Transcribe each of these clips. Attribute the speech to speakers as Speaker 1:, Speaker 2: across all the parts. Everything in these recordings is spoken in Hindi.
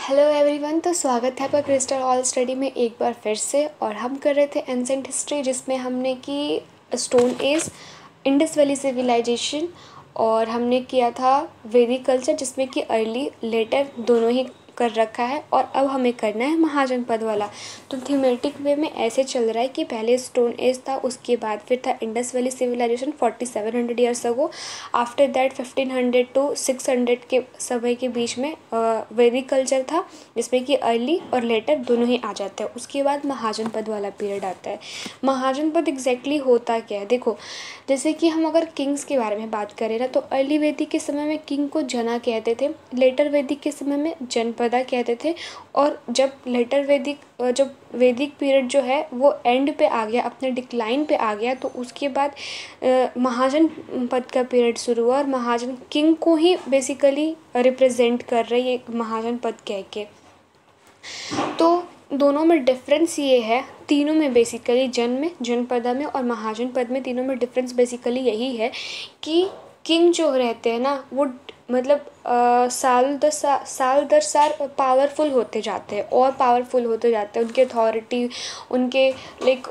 Speaker 1: Hello everyone. तो स्वागत है आपका क्रिस्टल ऑल स्टडी में एक बार फिर से। और हम कर रहे थे एंसेंट हिस्ट्री, जिसमें हमने की stone age, Indus valley civilization, और हमने किया था वैदिक कल्चर, जिसमें कि अर्ली लेटर दोनों ही कर रखा है। और अब हमें करना है महाजनपद वाला। तो थीमेटिक वे में ऐसे चल रहा है कि पहले स्टोन एज था, उसके बाद फिर था Indus valley civilization 4700 years ago. After that 1500 to 600 के समय के बीच में वैदिक कल्चर था, जिसमें कि अर्ली और लेटर दोनों ही आ जाते हैं। उसके बाद महाजनपद वाला पीरियड आता है। महाजनपद एग्जैक्टली होता क्या है, देखो, जैसे कि हम अगर किंग्स के बारे में बात करें ना, तो अर्ली वैदिक के समय में किंग को जना कहते थे, लेटर वैदिक के समय में जनपदा कहते थे। और जब लेटर वैदिक जब वैदिक पीरियड जो है वो एंड पे आ गया, अपने डिक्लाइन पे आ गया, तो उसके बाद महाजन पद का पीरियड शुरू हुआ। और महाजन किंग को ही बेसिकली रिप्रेजेंट कर रही है महाजन पद कह के। तो दोनों में डिफरेंस ये है, तीनों में बेसिकली जनपदा में और महाजन पद में, तीनों में डिफरेंस बेसिकली यही है कि किंग जो रहते हैं ना, वो मतलब साल दर साल पावरफुल होते जाते हैं और पावरफुल होते जाते हैं। उनकी अथॉरिटी, उनके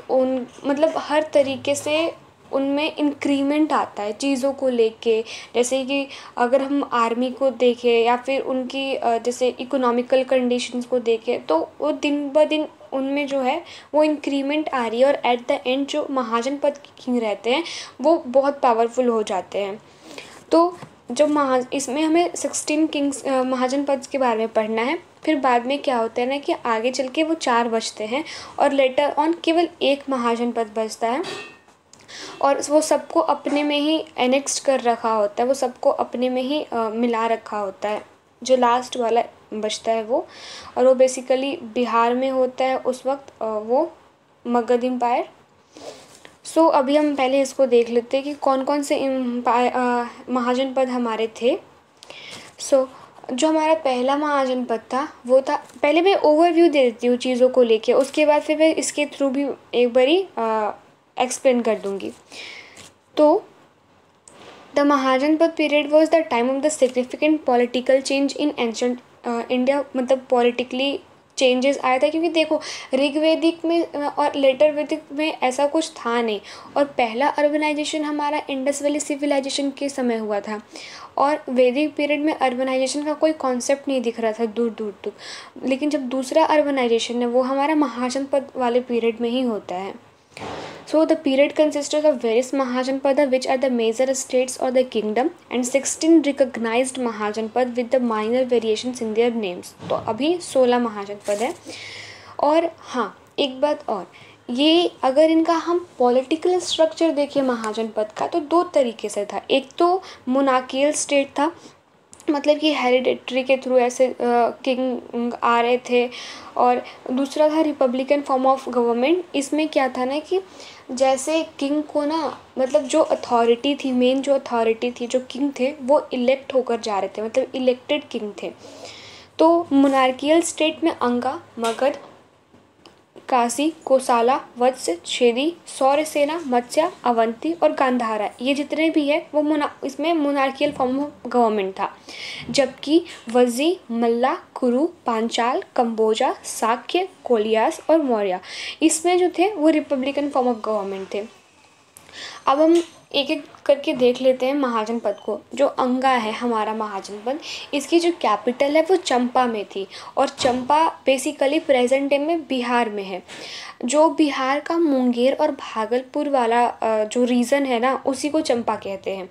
Speaker 1: उन मतलब हर तरीके से उनमें इंक्रीमेंट आता है चीज़ों को लेके। जैसे कि अगर हम आर्मी को देखें या फिर उनकी जैसे इकोनॉमिकल कंडीशंस को देखें, तो वो दिन ब दिन उनमें जो है वो इंक्रीमेंट आ रही है। और एट द एंड जो महाजन पद के किंग रहते हैं वो बहुत पावरफुल हो जाते हैं। तो जब इसमें हमें 16 किंग्स महाजन पद के बारे में पढ़ना है। फिर बाद में क्या होता है ना कि आगे चल के वो 4 बचते हैं और लेटर ऑन केवल एक महाजन पद बचता है। और वो सबको अपने में ही एनेक्स्ड कर रखा होता है, वो सबको अपने में ही मिला रखा होता है। जो लास्ट वाला बचता है वो, और वो बेसिकली बिहार में होता है उस वक्त, वो मगध एम्पायर। सो अभी हम पहले इसको देख लेते हैं कि कौन कौन से महाजन पद हमारे थे। सो जो हमारा पहला महाजन पद था वो था, पहले मैं ओवरव्यू दे देती हूँ चीज़ों को लेके, उसके बाद फिर मैं इसके थ्रू भी एक बारी एक्सप्लेन कर दूँगी। तो the Mahajanapada period was the time of the significant political change in ancient India. मतलब पॉलिटिकली चेंजेस आया था, क्योंकि देखो ऋग्वेदिक में और लेटर वैदिक में ऐसा कुछ था नहीं। और पहला अर्बनाइजेशन हमारा इंडस वैली सिविलाइजेशन के समय हुआ था, और वैदिक पीरियड में अर्बनाइजेशन का कोई कॉन्सेप्ट नहीं दिख रहा था दूर दूर तक। लेकिन जब दूसरा अर्बनाइजेशन है वो हमारा महाजनपद वाले पीरियड में ही होता है। So the period consisted of various Mahajanpada, which are the major states or the kingdom, and 16 recognized Mahajanpad with the minor variations in their names. तो अभी 16 महाजनपद है। और हाँ, एक बात और, ये अगर इनका हम पॉलिटिकल स्ट्रक्चर देखें महाजनपद का, तो 2 तरीके से था। एक तो मोनार्कियल स्टेट था, मतलब कि हेरिडेटरी के थ्रू ऐसे किंग आ रहे थे। और दूसरा था रिपब्लिकन फॉर्म ऑफ गवर्नमेंट। इसमें क्या था ना कि जैसे किंग को ना, मतलब जो अथॉरिटी थी, मेन जो अथॉरिटी थी, जो किंग थे वो इलेक्ट होकर जा रहे थे, मतलब इलेक्टेड किंग थे। तो मोनार्कियल स्टेट में अंगा, मगध, काशी, कोसाला, वत्स, छेदी, सौरसेना, मत्स्य, अवंती और गांधारा, ये जितने भी है वो इसमें मोनार्कियल फॉर्म ऑफ गवर्नमेंट था। जबकि वज्जी, मल्ला, कुरु, पांचाल, कंबोजा, साक्य, कोलियास और मौर्य, इसमें जो थे वो रिपब्लिकन फॉर्म ऑफ गवर्नमेंट थे। अब हम एक एक करके देख लेते हैं महाजनपद को। जो अंगा है हमारा महाजनपद, इसकी जो कैपिटल है वो चंपा में थी। और चंपा बेसिकली प्रेजेंट डे में बिहार में है। जो बिहार का मुंगेर और भागलपुर वाला जो रीजन है ना, उसी को चंपा कहते हैं।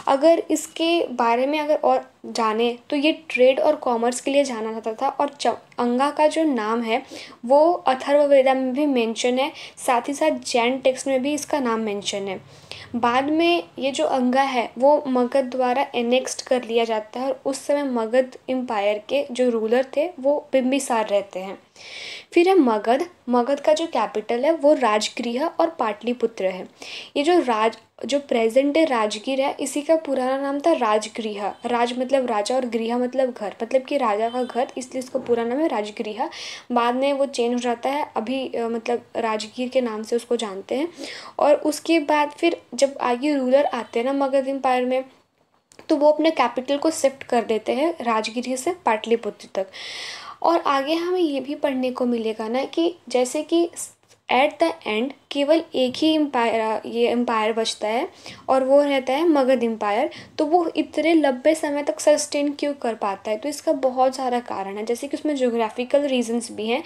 Speaker 1: अगर इसके बारे में अगर और जाने तो ये ट्रेड और कॉमर्स के लिए जाना जाता था। और अंगा का जो नाम है वो अथर्ववेदा में भी मेंशन है, साथ ही साथ जैन टेक्स्ट में भी इसका नाम मेंशन है। बाद में ये जो अंगा है वो मगध द्वारा एनेक्स्ड कर लिया जाता है, और उस समय मगध एम्पायर के जो रूलर थे वो बिंबिसार रहते हैं। फिर है मगध। मगध का जो कैपिटल है वो राजगृह और पाटलिपुत्र है। ये जो प्रेजेंट है राजगीर है, इसी का पुराना नाम था राजगृह। राज मतलब राजा और गृह मतलब घर, मतलब कि राजा का घर, इसलिए इसका पूरा नाम है राजगृह। बाद में वो चेंज हो जाता है, अभी मतलब राजगीर के नाम से उसको जानते हैं। और उसके बाद फिर जब आगे रूलर आते हैं ना मगध एम्पायर में, तो वो अपने कैपिटल को शिफ्ट कर देते हैं राजगीर से पाटलिपुत्र तक। और आगे हमें ये भी पढ़ने को मिलेगा ना कि जैसे कि एट द एंड केवल एक ही एम्पायर बचता है और वो रहता है मगध एम्पायर। तो वो इतने लंबे समय तक सस्टेन क्यों कर पाता है? तो इसका बहुत सारा कारण है, जैसे कि उसमें ज्योग्राफिकल रीजंस भी हैं।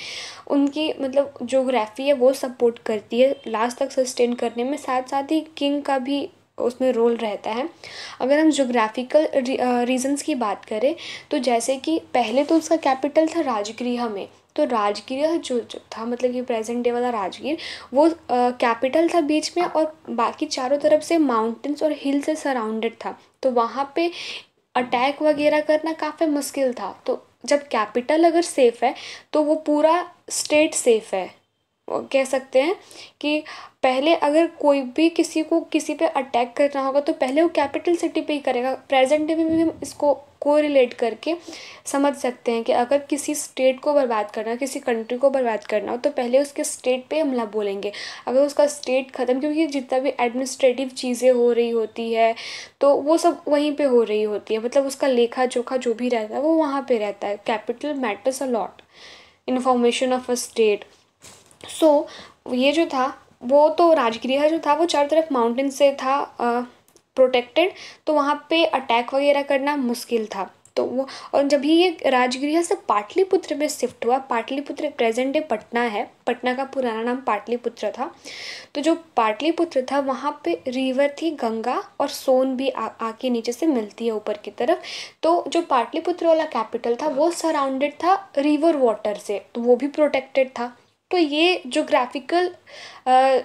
Speaker 1: उनकी मतलब ज्योग्राफी है वो सपोर्ट करती है लास्ट तक सस्टेन करने में, साथ साथ ही किंग का भी उसमें रोल रहता है। अगर हम ज्योग्राफिकल रीजंस की बात करें तो जैसे कि पहले तो उसका कैपिटल था राजगृह में। तो राजगृह जो था मतलब कि प्रेजेंट डे वाला राजगीर, वो कैपिटल था बीच में और बाकी चारों तरफ से माउंटेन्स और हिल से सराउंडेड था। तो वहाँ पे अटैक वगैरह करना काफ़ी मुश्किल था। तो जब कैपिटल अगर सेफ है तो वो पूरा स्टेट सेफ है। वो कह सकते हैं कि पहले अगर कोई भी किसी को किसी पे अटैक करना होगा तो पहले वो कैपिटल सिटी पे ही करेगा। प्रेजेंट डे में भी हम इसको कोरिलेट करके समझ सकते हैं कि अगर किसी स्टेट को बर्बाद करना, किसी कंट्री को बर्बाद करना हो तो पहले उसके स्टेट पे हमला बोलेंगे। अगर उसका स्टेट ख़त्म, क्योंकि जितना भी एडमिनिस्ट्रेटिव चीज़ें हो रही होती है तो वो सब वहीं पे हो रही होती है, मतलब उसका लेखा जोखा जो भी रहता है वो वहाँ पे रहता है। Capital matters a lot information of a state. So ये जो था वो तो राजगृह जो था वो चारों तरफ माउंटेन से था प्रोटेक्टेड, तो वहाँ पे अटैक वगैरह करना मुश्किल था। तो वो, और जब ही ये राजगृह से पाटलिपुत्र में शिफ्ट हुआ, पाटलिपुत्र प्रेजेंट डे पटना है, पटना का पुराना नाम पाटलिपुत्र था। तो जो पाटलिपुत्र था वहाँ पे रिवर थी गंगा और सोन भी आके नीचे से मिलती है ऊपर की तरफ। तो जो पाटलिपुत्र वाला कैपिटल था वो सराउंडेड था रिवर वाटर से, तो वो भी प्रोटेक्टेड था। तो ये ज्योग्राफिकल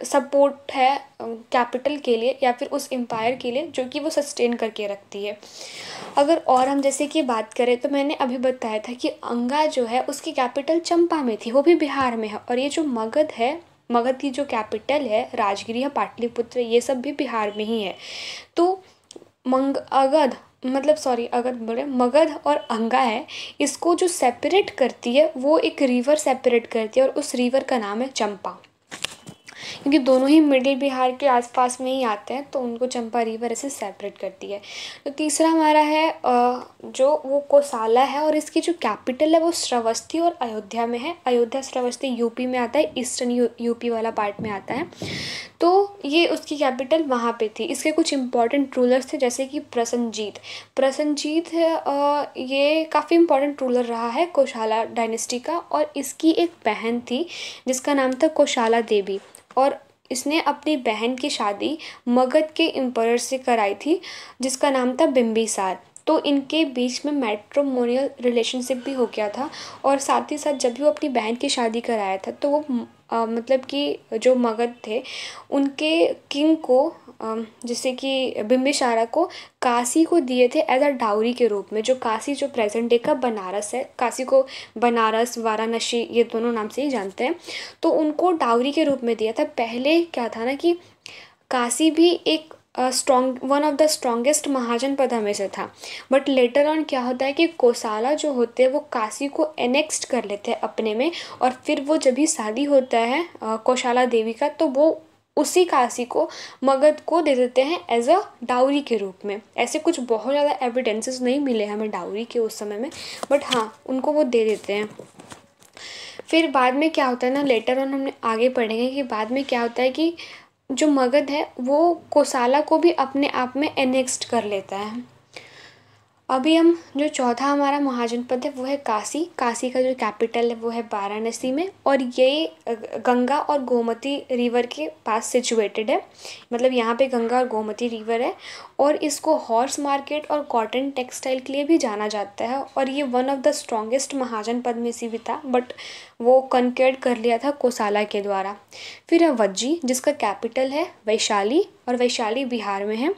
Speaker 1: सपोर्ट है कैपिटल के लिए या फिर उस एम्पायर के लिए जो कि वो सस्टेन करके रखती है। अगर और हम जैसे कि बात करें तो मैंने अभी बताया था कि अंगा जो है उसकी कैपिटल चंपा में थी, वो भी बिहार में है। और ये जो मगध है, मगध की जो कैपिटल है राजगृह पाटलिपुत्र, ये सब भी बिहार में ही है। तो मगध और अंगा है, इसको जो सेपरेट करती है वो एक रिवर सेपरेट करती है और उस रिवर का नाम है चंपा। क्योंकि दोनों ही मिडिल बिहार के आसपास में ही आते हैं तो उनको चंपा रिवर ऐसे सेपरेट करती है। तो तीसरा हमारा है जो वो कोसाला है और इसकी जो कैपिटल है वो श्रावस्ती और अयोध्या में है। अयोध्या श्रावस्ती यूपी में आता है, ईस्टर्न यूपी वाला पार्ट में आता है। तो ये उसकी कैपिटल वहाँ पे थी। इसके कुछ इंपॉर्टेंट रूलर्स थे जैसे कि प्रसन्नजीत ये काफ़ी इंपॉर्टेंट रूलर रहा है कोशाला डायनेस्टी का। और इसकी एक बहन थी जिसका नाम था कोशाला देवी, और इसने अपनी बहन की शादी मगध के एम्पायर से कराई थी जिसका नाम था बिंबिसार। तो इनके बीच में मैट्रिमोनियल रिलेशनशिप भी हो गया था। और साथ ही साथ जब भी वो अपनी बहन की शादी कराया था तो वो मतलब कि जो मगध थे उनके किंग को जैसे कि बिंबिसारा को काशी को दिए थे एज अ डाउरी के रूप में। जो काशी जो प्रेजेंट डे का बनारस है, काशी को बनारस वाराणसी ये दोनों नाम से ही जानते हैं, तो उनको डाउरी के रूप में दिया था। पहले क्या था ना कि काशी भी एक वन ऑफ द स्ट्रॉन्गेस्ट महाजनपद में से था, बट लेटर ऑन क्या होता है कि कोसाला जो होते हैं वो काशी को एनेक्स्ट कर लेते हैं अपने में। और फिर वो जब भी शादी होता है कोशाला देवी का तो वो उसी काशी को मगध को दे देते हैं एज अ डाउरी के रूप में। ऐसे कुछ बहुत ज़्यादा एविडेंसेस नहीं मिले हमें डाउरी के उस समय में, बट हाँ उनको वो दे देते हैं। फिर बाद में क्या होता है ना, लेटर ऑन हमने आगे पढ़ेंगे कि बाद में क्या होता है कि जो मगध है वो कोसाला को भी अपने आप में एनेक्स्ट कर लेता है। अभी हम जो चौथा हमारा महाजनपद है वो है काशी। काशी का जो कैपिटल है वो है वाराणसी में, और ये गंगा और गोमती रिवर के पास सिचुएटेड है। मतलब यहाँ पे गंगा और गोमती रिवर है, और इसको हॉर्स मार्केट और कॉटन टेक्सटाइल के लिए भी जाना जाता है। और ये वन ऑफ द स्ट्रॉन्गेस्ट महाजनपद में से भी था, बट वो कन्क्वेयर कर लिया था कोसाला के द्वारा। फिर है वज्जी जिसका कैपिटल है वैशाली, और वैशाली बिहार में है।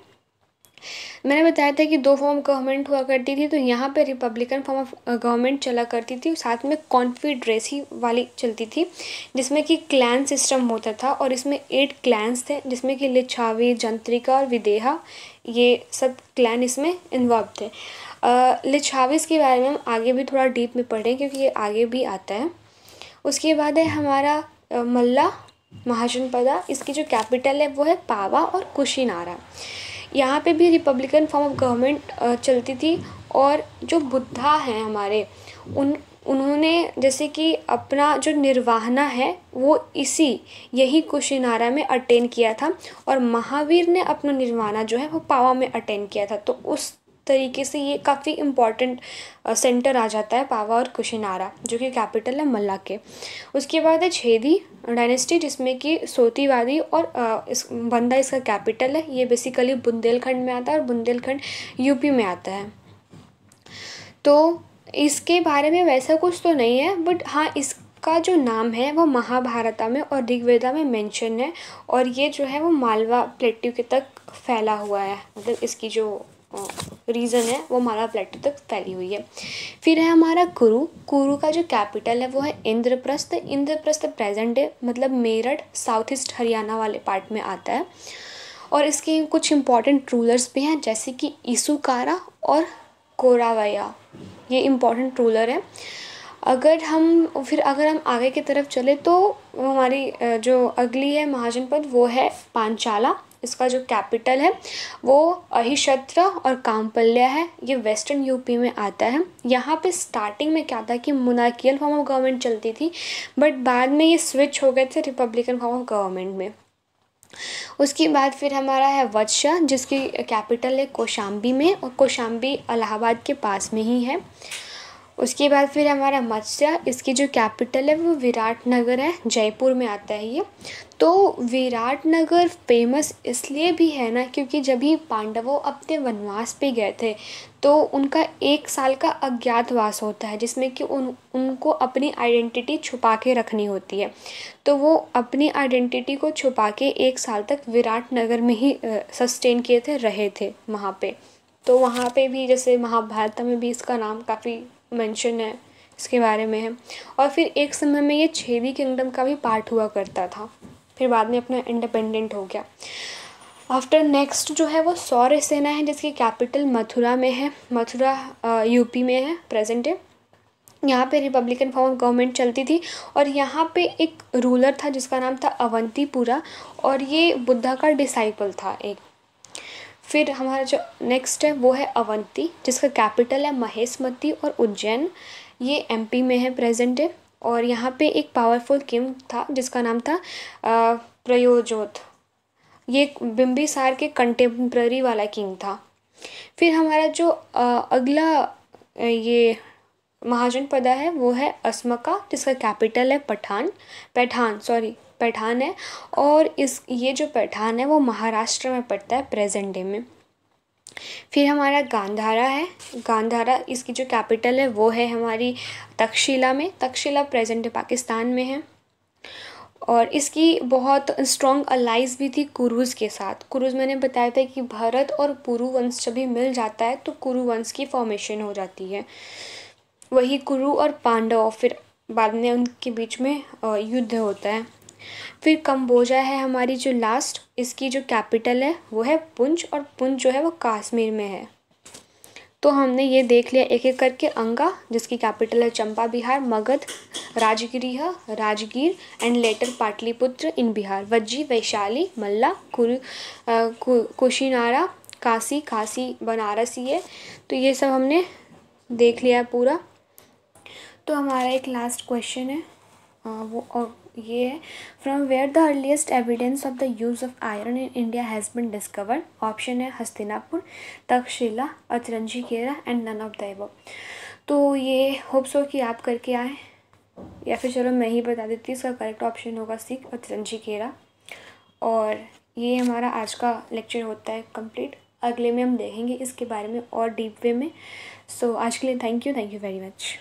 Speaker 1: मैंने बताया था कि दो फॉर्म गवर्नमेंट हुआ करती थी, तो यहाँ पे रिपब्लिकन फॉर्म ऑफ गवर्नमेंट चला करती थी, साथ में कॉन्फेडरेसी वाली चलती थी जिसमें कि क्लैन सिस्टम होता था। और इसमें 8 क्लैंस थे जिसमें कि लिच्छावी, जंत्रिका और विदेहा, ये सब क्लैन इसमें इन्वॉल्व थे। लिच्छावीस के बारे में हम आगे भी थोड़ा डीप में पढ़ें क्योंकि ये आगे भी आता है। उसके बाद है हमारा मल्ला महाजनपदा। इसकी जो कैपिटल है वो है पावा और कुशीनारा। यहाँ पे भी रिपब्लिकन फॉर्म ऑफ गवर्नमेंट चलती थी, और जो बुद्धा हैं हमारे उन्होंने जैसे कि अपना जो निर्वाहना है वो यही कुशीनारा में अटेन किया था, और महावीर ने अपना निर्वाणा जो है वो पावा में अटेन किया था। तो उस तरीके से ये काफ़ी इम्पॉर्टेंट सेंटर आ जाता है पावा और कुशीनारा, जो कि कैपिटल है मल्ला के। उसके बाद है छेदी डायनेस्टी, जिसमें कि सोतीवादी और इस बंदा इसका कैपिटल है। ये बेसिकली बुंदेलखंड में आता है और बुंदेलखंड यूपी में आता है। तो इसके बारे में वैसा कुछ तो नहीं है, बट हाँ इसका जो नाम है वो महाभारता में और ऋग्वेदा में मेंशन है, और ये जो है वो मालवा प्लेट्यू के तक फैला हुआ है। मतलब इसकी जो रीज़न है वो मालवा प्लेट्यू तक फैली हुई है। फिर है हमारा कुरु। कुरु का जो कैपिटल है वो है इंद्रप्रस्थ। इंद्रप्रस्थ प्रेजेंट है, मतलब मेरठ साउथ ईस्ट हरियाणा वाले पार्ट में आता है। और इसके कुछ इम्पॉर्टेंट रूलर्स भी हैं, जैसे कि ईसुकारा और कोरावया, ये इम्पॉर्टेंट रूलर है। अगर हम आगे की तरफ चले तो हमारी जो अगली है महाजनपद वो है पांचाला। इसका जो कैपिटल है वो अहिशत्र और कामपल्या है। ये वेस्टर्न यूपी में आता है। यहाँ पे स्टार्टिंग में क्या था कि मोनार्कियल फॉर्म ऑफ गवर्नमेंट चलती थी, बट बाद में ये स्विच हो गए थे रिपब्लिकन फॉर्म ऑफ गवर्नमेंट में। उसके बाद फिर हमारा है वत्सा, जिसकी कैपिटल है कौशाम्बी में, और कौशाम्बी इलाहाबाद के पास में ही है। उसके बाद फिर हमारा मत्स्य, इसकी जो कैपिटल है वो विराटनगर है, जयपुर में आता है ये। तो विराटनगर फेमस इसलिए भी है ना, क्योंकि जब भी पांडवों अपने वनवास पे गए थे तो उनका 1 साल का अज्ञातवास होता है, जिसमें कि उनको अपनी आइडेंटिटी छुपा के रखनी होती है। तो वो अपनी आइडेंटिटी को छुपा के 1 साल तक विराटनगर में ही सस्टेन किए थे, रहे थे वहाँ पे। तो वहाँ पे भी जैसे महाभारत में भी इसका नाम काफ़ी मेंशन है, इसके बारे में है। और फिर एक समय में ये छेदी किंगडम का भी पार्ट हुआ करता था, फिर बाद में अपना इंडिपेंडेंट हो गया। आफ्टर नेक्स्ट जो है वो सौर्य सेना है, जिसकी कैपिटल मथुरा में है। मथुरा यूपी में है प्रेजेंट है। यहाँ पे रिपब्लिकन फॉर्म ऑफ गवर्नमेंट चलती थी, और यहाँ पे एक रूलर था जिसका नाम था अवंतीपुरा, और ये बुद्धा का डिसाइपल था एक। फिर हमारा जो नेक्स्ट है वो है अवंती, जिसका कैपिटल है महेशमती और उज्जैन। ये एमपी में है प्रेजेंट है। और यहाँ पे एक पावरफुल किंग था जिसका नाम था प्रयोजोत। ये बिम्बिसार के कंटेम्प्ररी वाला किंग था। फिर हमारा जो अगला ये महाजनपद है वो है असमका, जिसका कैपिटल है पैठान है। और ये जो पैठान है वो महाराष्ट्र में पड़ता है प्रेजेंट डे में। फिर हमारा गांधारा है। गांधारा, इसकी जो कैपिटल है वो है हमारी तक्षशिला में। तक्षशिला प्रेजेंट डे पाकिस्तान में है। और इसकी बहुत स्ट्रॉन्ग अलाइज भी थी कुरुज़ के साथ। कुरुज़ मैंने बताया था कि भरत और पुरु वंश जब भी मिल जाता है तो कुरु वंश की फॉर्मेशन हो जाती है। वही कुरु और पांडव, फिर बाद में उनके बीच में युद्ध होता है। फिर कंबोजा है हमारी जो लास्ट, इसकी जो कैपिटल है वो है पुंछ, और पुंछ जो है वो कश्मीर में है। तो हमने ये देख लिया एक एक करके अंगा, जिसकी कैपिटल है चंपा बिहार, मगध, राजगीर एंड लेटर पाटलिपुत्र इन बिहार, वज्जी, वैशाली, मल्ला, कुशीनारा, काशी बनारस ही है। तो ये सब हमने देख लिया पूरा। तो हमारा एक लास्ट क्वेश्चन है वो ये है, from where the earliest evidence of the use of iron in India has been discovered. Option है Hastinapur, Takshashila, Atranjikhera and none of the above. तो ये होप्स हो कि आप करके आए, या फिर चलो मैं ही बता देती हूँ। इसका करेक्ट ऑप्शन होगा सी, अतरंजीकेरा। और ये हमारा आज का लेक्चर होता है कंप्लीट। अगले में हम देखेंगे इसके बारे में और डीप वे में। सो आज के लिए थैंक यू वेरी मच।